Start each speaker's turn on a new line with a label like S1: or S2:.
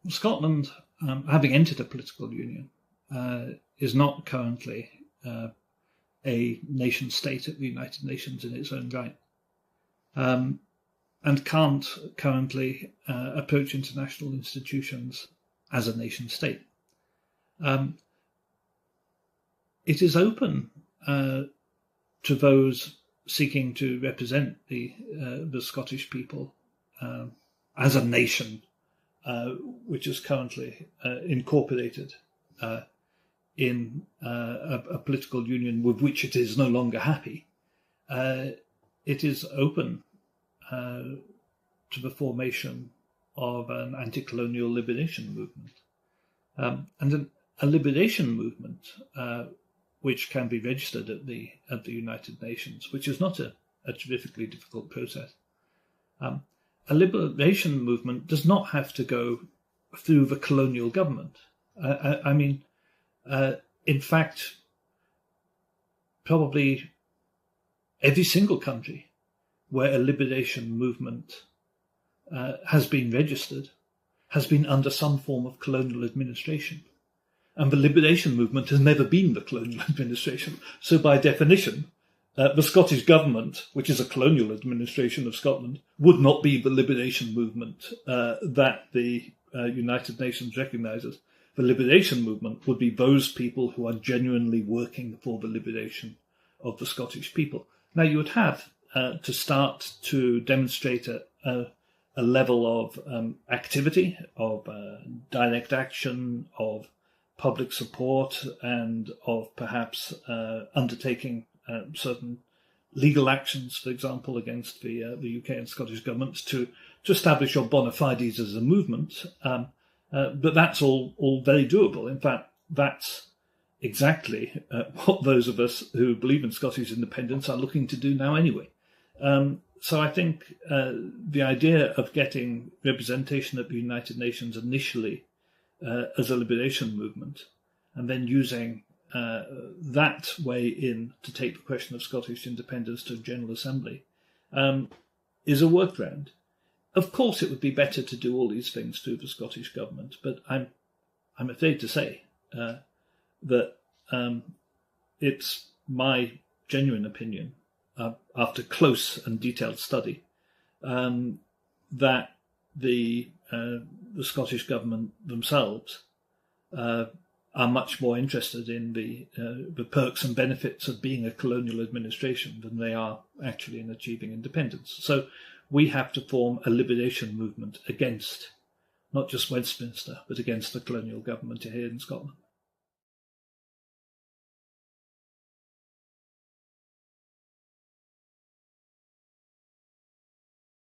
S1: Scotland, having entered a political union, is not currently a nation state at the United Nations in its own right, and can't currently approach international institutions as a nation state. It is open to those seeking to represent the Scottish people as a nation, which is currently incorporated in a political union with which it is no longer happy. It is open to the formation of an anti-colonial liberation movement, and a liberation movement which can be registered at the United Nations, which is not a terrifically difficult process. A liberation movement does not have to go through the colonial government. In fact, probably every single country where a liberation movement has been registered has been under some form of colonial administration. And the liberation movement has never been the colonial administration. So by definition, the Scottish government, which is a colonial administration of Scotland, would not be the liberation movement that the United Nations recognises. The liberation movement would be those people who are genuinely working for the liberation of the Scottish people. Now, you would have to start to demonstrate a level of activity, of direct action, of public support, and of perhaps undertaking certain legal actions, for example, against the UK and Scottish governments to establish your bona fides as a movement. But that's all very doable. In fact, that's exactly what those of us who believe in Scottish independence are looking to do now anyway. So I think the idea of getting representation at the United Nations initially as a liberation movement, and then using that way in to take the question of Scottish independence to a General Assembly, is a workaround. Of course, it would be better to do all these things through the Scottish government, but I'm afraid to say that it's my genuine opinion, after close and detailed study, that the Scottish government themselves are much more interested in the perks and benefits of being a colonial administration than they are actually in achieving independence. So we have to form a liberation movement against not just Westminster, but against the colonial government here in Scotland.